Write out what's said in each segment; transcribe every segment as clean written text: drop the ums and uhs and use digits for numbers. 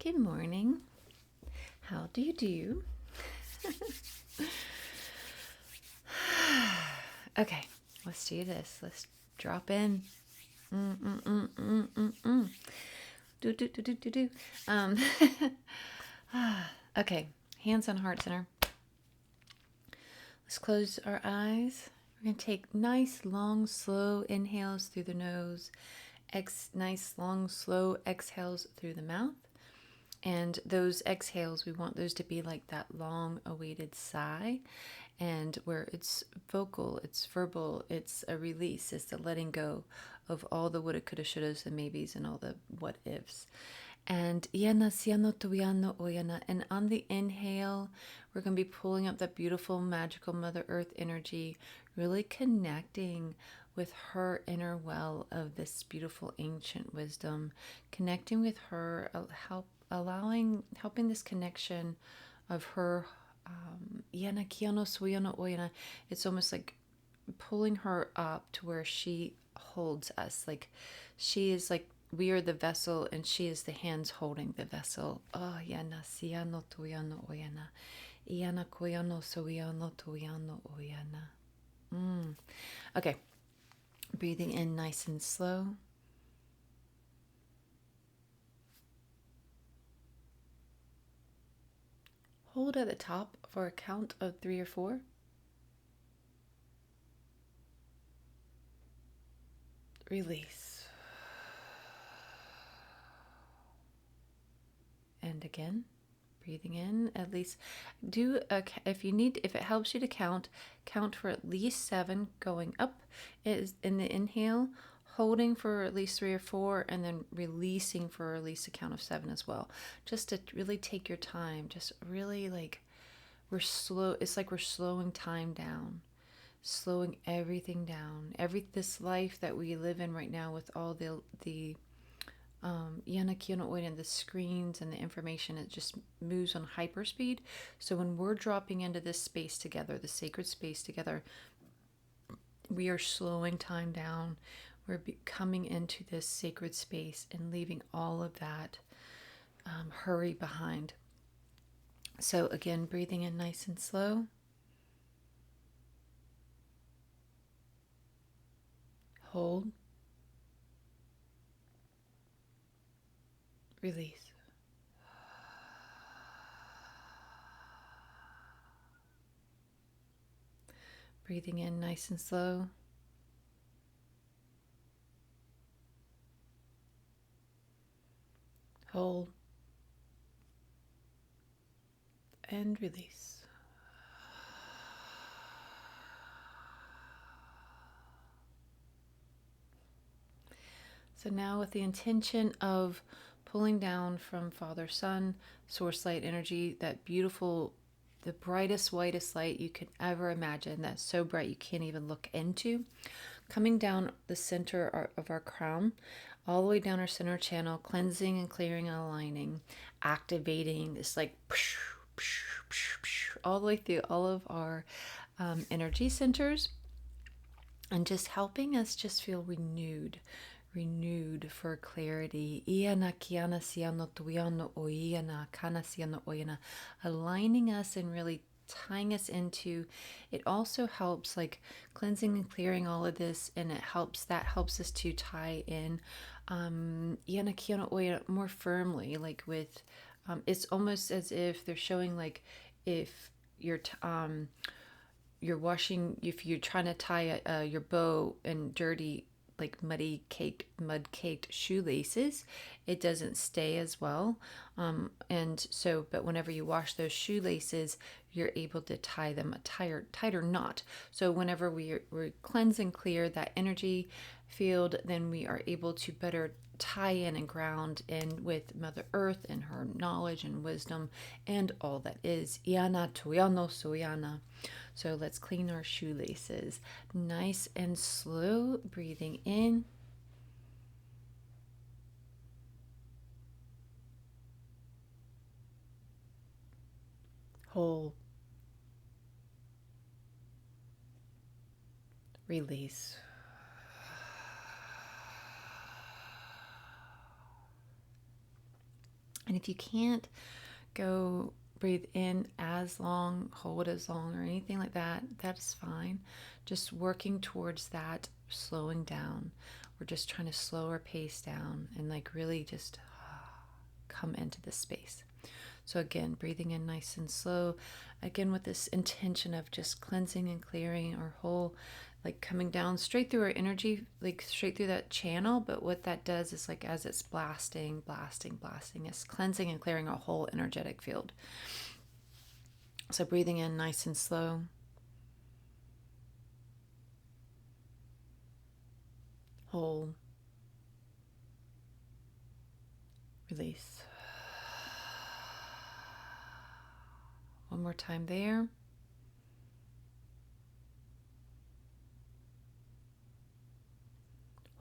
Good morning. How do you do? Okay, let's do this. Let's drop in. Do do do do do do. Okay, hands on heart center. Let's close our eyes. We're going to take nice, long, slow inhales through the nose. Nice, long, slow exhales through the mouth. And those exhales, we want those to be like that long awaited sigh, and where it's vocal, it's verbal, it's a release, it's the letting go of all the woulda, coulda, shouldas, and maybes, and all the what ifs. And yana siano tuyano oyana. And on the inhale, we're going to be pulling up that beautiful, magical Mother Earth energy, really connecting with her inner well of this beautiful ancient wisdom, connecting with her, helping this connection of her. Yana kiano suyano oyana. It's almost like pulling her up to where she holds us, like she is like we are the vessel and she is the hands holding the vessel. Oh, yana siano tuyano oyana. Iana koyano suyano tuyano oyana. Okay. Breathing in nice and slow. Hold at the top for a count of 3 or 4. Release. And again, breathing in. At least do if it helps you to count for at least 7 going up is in the inhale, holding for at least 3 or 4, and then releasing for at least a count of 7 as well. Just to really take your time. Just really like we're slow. It's like we're slowing time down, slowing everything down. This life that we live in right now with all the yana kiana oid and the screens and the information, it just moves on hyperspeed. So when we're dropping into this space together, the sacred space together, we are slowing time down. We're coming into this sacred space and leaving all of that hurry behind. So again, breathing in nice and slow. Hold. Release. Breathing in nice and slow. Hold. And release. So now with the intention of pulling down from Father Sun, Source Light Energy, that beautiful, the brightest, whitest light you could ever imagine, that's so bright you can't even look into, coming down the center of our crown, all the way down our center channel, cleansing and clearing and aligning, activating this like all the way through all of our energy centers, and just helping us just feel renewed for clarity. Aligning us and really tying us into it. Also helps like cleansing and clearing all of this, and it helps us to tie in more firmly, like with it's almost as if they're showing like if you're washing, if you're trying to tie your bow in dirty, like mud caked shoelaces, it doesn't stay as well. And so, but whenever you wash those shoelaces, you're able to tie them a tighter knot. So whenever we cleanse and clear that energy field, then we are able to better tie in and ground in with Mother Earth and her knowledge and wisdom and all that is. Iana tuyano suyana. So let's clean our shoelaces. Nice and slow, breathing in. Hold. Release. And if you can't go breathe in as long, hold as long, or anything like that, that's fine. Just working towards that, slowing down. We're just trying to slow our pace down and like really just come into this space. So again, breathing in nice and slow, again with this intention of just cleansing and clearing our whole, like coming down straight through our energy, like straight through that channel. But what that does is like as it's blasting, it's cleansing and clearing our whole energetic field. So breathing in nice and slow. Hold. Release. One more time there.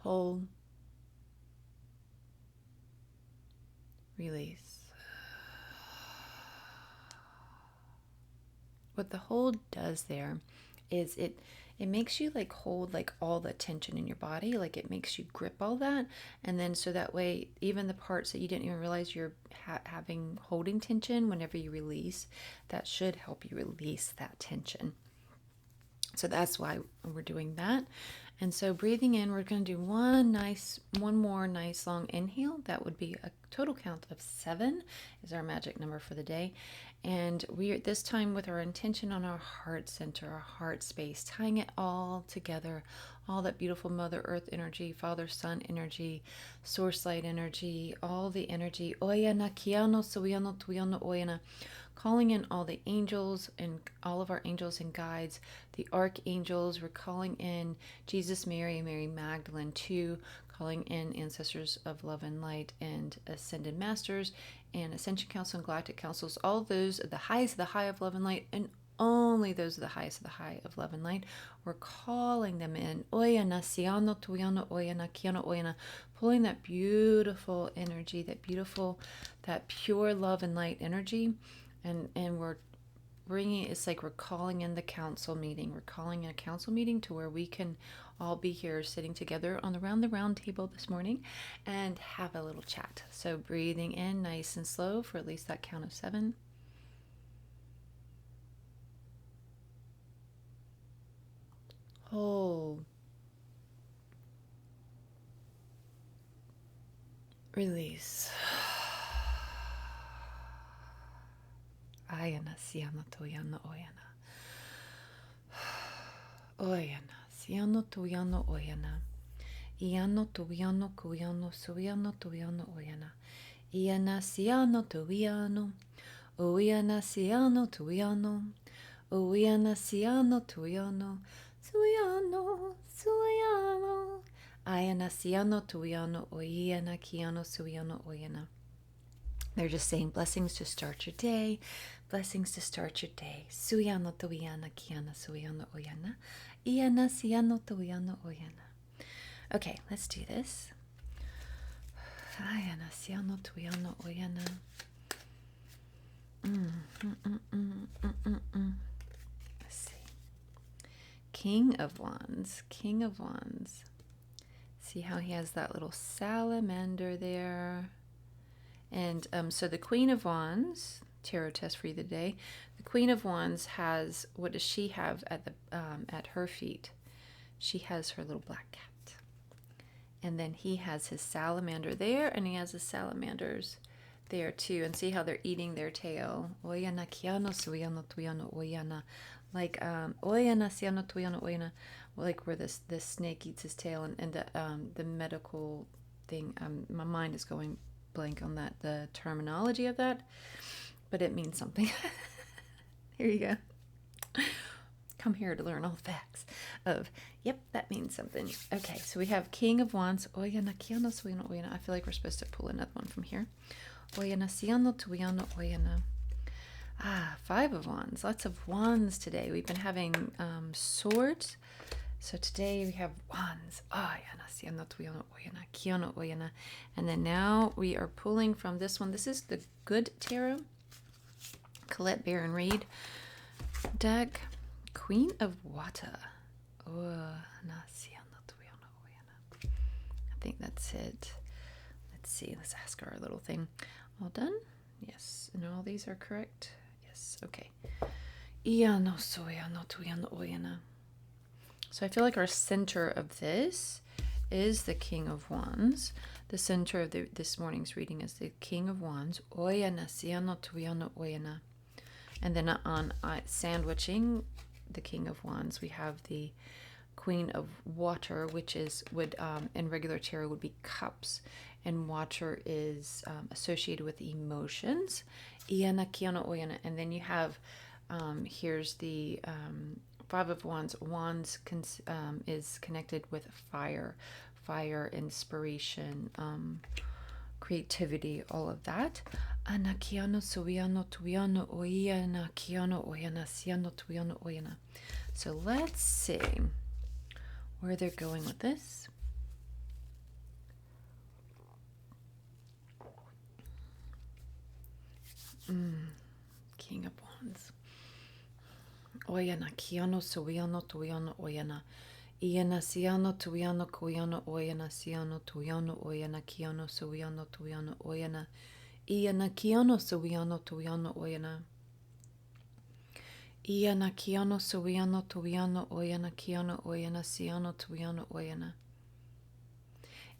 Hold. Release. What the hold does there is it makes you like hold like all the tension in your body, like it makes you grip all that, and then so that way even the parts that you didn't even realize you're having holding tension, whenever you release, that should help you release that tension. So that's why we're doing that. And so breathing in, we're going to do one more nice long inhale. That would be a total count of 7 is our magic number for the day. And we are this time with our intention on our heart center, our heart space, tying it all together, all that beautiful Mother Earth energy, Father Sun energy, Source Light energy, all the energy. Oyana kiano suyano tuyano oyana. Calling in all the angels and all of our angels and guides, the archangels. We're calling in Jesus, Mary, and Mary Magdalene too, calling in ancestors of love and light and ascended masters and ascension council and galactic councils. All those are the highest of the high of love and light, and only those are the highest of the high of love and light. We're calling them in. Oyana siano tuyano oyana kiano oyana, pulling that beautiful energy, that pure love and light energy. And we're bringing, it's like we're calling in the council meeting. We're calling in a council meeting to where we can all be here sitting together on the round table this morning and have a little chat. So breathing in nice and slow for at least that count of 7. Hold. Release. Ayana siana toyana oyana. Oyana siano toyano oyana. Iano toyano kuyano suyano toyano oyana. Iana siano toyano. Oyana siano toyano. Oyana siano toyano. Suyano, suyano. Ayana siano toyano. Oyana kiano suyano oyana. They're just saying blessings to start your day. Blessings to start your day. Suyano toyana kiana suyano oyana. Iana siano toyano oyana. Okay, let's do this. Ayana siano toyano oyana. Let's see. King of Wands. King of Wands. See how he has that little salamander there. And so the Queen of Wands, tarot test for you today. The Queen of Wands has, what does she have at her feet? She has her little black cat. And then he has his salamander there, and he has his salamanders there too. And see how they're eating their tail. Oyana kiano suyano tuyano oyana. Like oyana siano tuyano oyana. Like where this snake eats his tail, and the medical thing. My mind is going blank on that, the terminology of that, but it means something. Here you go. Come here to learn all the facts of, yep, that means something. Okay, so we have King of Wands. Oyana kiano suyano oyana. I feel like we're supposed to pull another one from here. Oyana siano tuyano oyana. 5 of Wands. Lots of wands today. We've been having swords. So today we have wands. And then now we are pulling from this one. This is the Good Tarot. Colette Baron Reed deck. Queen of Water. I think that's it. Let's see. Let's ask our little thing. All done? Yes. And all these are correct? Yes. Okay. So I feel like our center of this is the King of Wands. The center of this morning's reading is the King of Wands. And then on sandwiching the King of Wands, we have the Queen of Water, which would in regular tarot would be cups, and water is associated with emotions. And then you have here's the Five of Wands. Wands is connected with fire, inspiration, creativity, all of that. So let's see where they're going with this. King of Wands. Oyana kiano suiano tuiano oyana. Iana siano tuiano kuiano oyana siano tuiano oyana kiano suiano tuiano oyana. Iana kiano suiano tuiano oyana. Iana kiano suiano tuiano oyana kiano oyana siano tuiano oyana.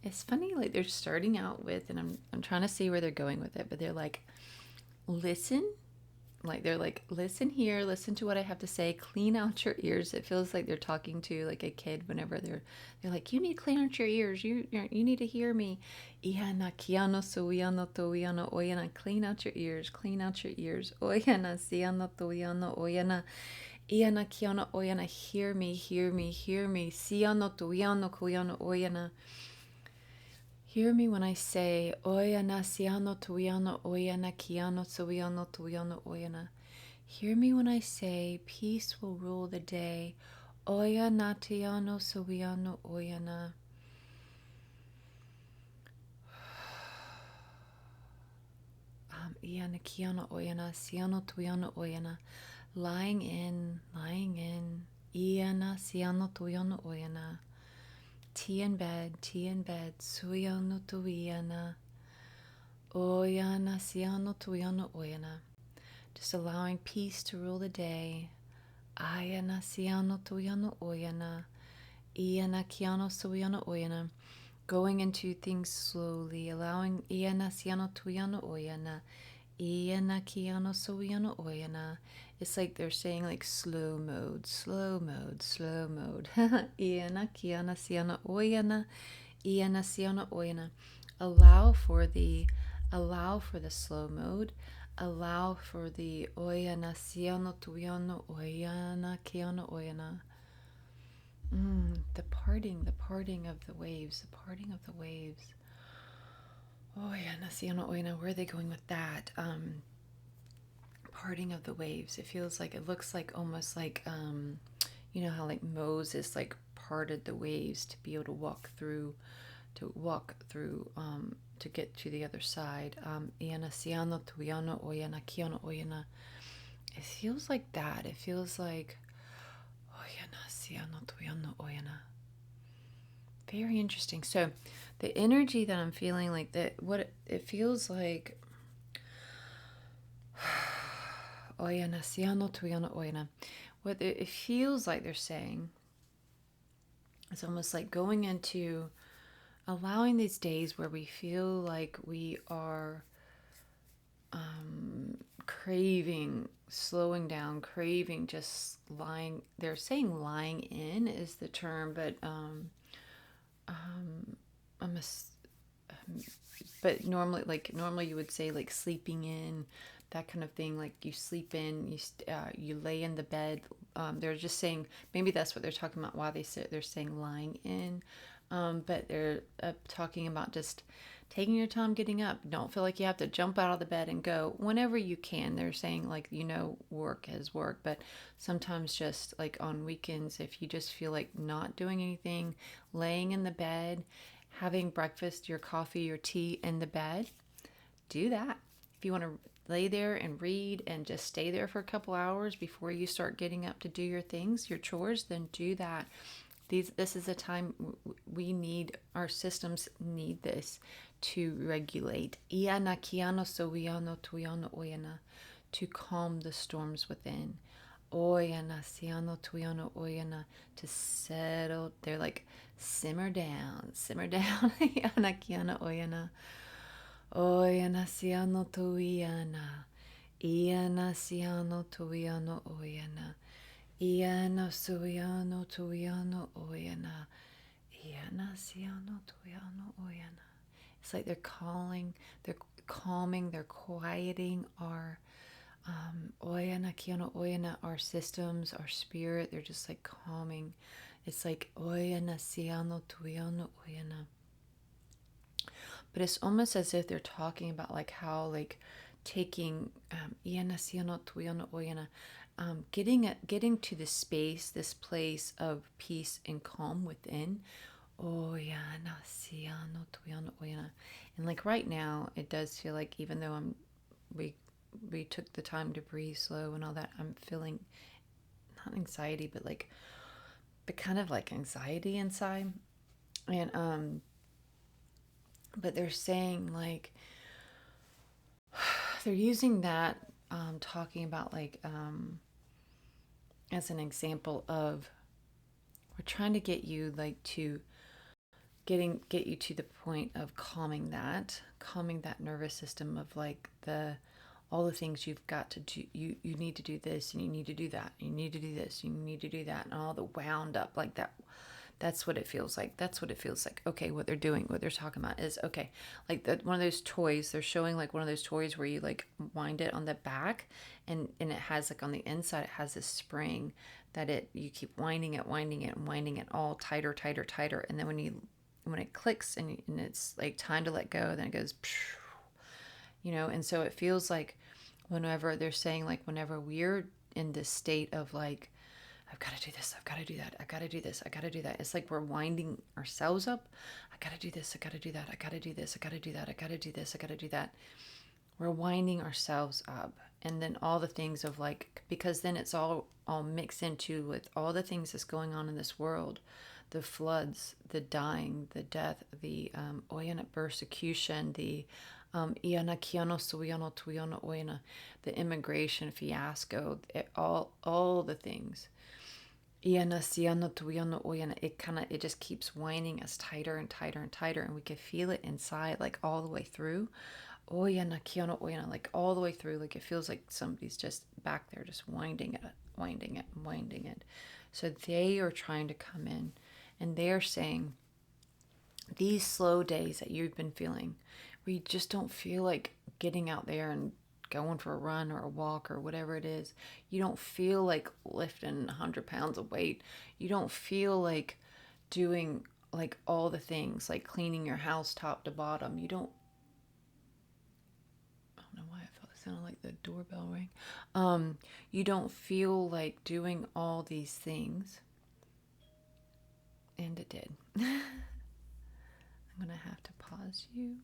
It's funny, like they're starting out with, and I'm trying to see where they're going with it, but they're like, listen. Like they're like, listen here, listen to what I have to say, clean out your ears. It feels like they're talking to like a kid whenever they're like, you need to clean out your ears. You need to hear me. Iana kiano suiano toiano oyana. Clean out your ears, clean out your ears. Oyana siano toiano oyana. Iana kiano oyana. Hear me, hear me, hear me. Siano toiano koiano oyana. Hear me when I say, Oyana siano tuiano oyana kiano suiano tuiano oyana. Hear me when I say, peace will rule the day. Oyana tiano suiano oyana. Iana kiano oyana siano tuiano oyana. Lying in. Iana siano tuiano oyana. Tea in bed, suiano tuiana, oyana siano tuiano oyana. Just allowing peace to rule the day. Ayana siano tuiano oyana, iana kiano suiano oyana. Going into things slowly, allowing iana siano tuiano oyana, iana kiano suiano oyana. It's like they're saying like slow mode. Iana kiana siana oyana, iana siana oyana. Allow for the slow mode. Allow for the oyana siana tuiano oyana kiana oyana. The parting of the waves. Oyana siana oyana. Where are they going with that? Parting of the waves. It feels like, it looks like almost like you know how like Moses like parted the waves to be able to walk through to get to the other side. Iana siano tuiano oyana kiano oyana. It feels like that. It feels like oyana siano tuiano oyana. Very interesting. So the energy that I'm feeling, like that, what it feels like. Oyana siano tuiano oyana. What it feels like they're saying, it's almost like going into allowing these days where we feel like we are craving, slowing down, craving, just lying. They're saying lying in is the term, but but normally you would say like sleeping in, that kind of thing. Like you sleep in, you lay in the bed. They're just saying, maybe that's what they're talking about. Why they're saying lying in, but they're talking about just taking your time getting up. Don't feel like you have to jump out of the bed and go whenever you can. They're saying like, work is work, but sometimes just like on weekends, if you just feel like not doing anything, laying in the bed, having breakfast, your coffee, your tea in the bed, do that. If you want to lay there and read and just stay there for a couple hours before you start getting up to do your things, your chores, then do that. This is a time we need, our systems need this to regulate. Iana kiano sowiano tuiano oyana, to calm the storms within. Oyana siano tuiano oyana, to settle. They're like, simmer down, simmer down. Iana kiana oyana. Oyana siano tuiana. Iana siano tuiano oyana. Iana suiano tuiano oyana. Iana siano tuiano oyana. It's like they're calming, they're quieting our oyana kiano oyana, our systems, our spirit. They're just like calming. It's like oyana siano tuiano oyana. But it's almost as if they're talking about like how like taking iana siano tuiano oyana, getting to the space, this place of peace and calm within. Oyana siano tuiano oyana. And like right now, it does feel like even though we took the time to breathe slow and all that, I'm feeling not anxiety, but kind of like anxiety inside. And but they're saying like they're using that, talking about like as an example of we're trying to get you like to get you to the point of calming that nervous system of like all the things you've got to do. You need to do this and you need to do that. You need to do this. You need to do that. And all the wound up like that. That's what it feels like. That's what it feels like. Okay, what they're doing, what they're talking about is, okay, like one of those toys, they're showing like one of those toys where you like wind it on the back and it has like on the inside, it has this spring that you keep winding it, all tighter. And then when it clicks and it's like time to let go, then it goes, and so it feels like whenever they're saying like whenever we're in this state of like, I've got to do this, I've got to do that, I got to do this, I got to do that. It's like we're winding ourselves up. I got to do this, I got to do that, I got to do this, I got to do that, I got to do this, I got to do that. We're winding ourselves up. And then all the things of like, because then it's all mixed into with all the things that's going on in this world, the floods, the dying, the death, the oyana persecution, the iana kiano suiano tuiano oyana, the immigration fiasco, all the things. Iana siano tuiano oyana, it just keeps winding us tighter and tighter and tighter, and we can feel it inside, like all the way through. Oyana kiano oyana, like all the way through, like it feels like somebody's just back there, just winding it. So they are trying to come in, and they are saying these slow days that you've been feeling, where you just don't feel like getting out there and going for a run or a walk or whatever it is. You don't feel like lifting 100 pounds of weight. You don't feel like doing like all the things, like cleaning your house top to bottom. I don't know why I felt it sounded like the doorbell rang. You don't feel like doing all these things. And it did. I'm going to have to pause you.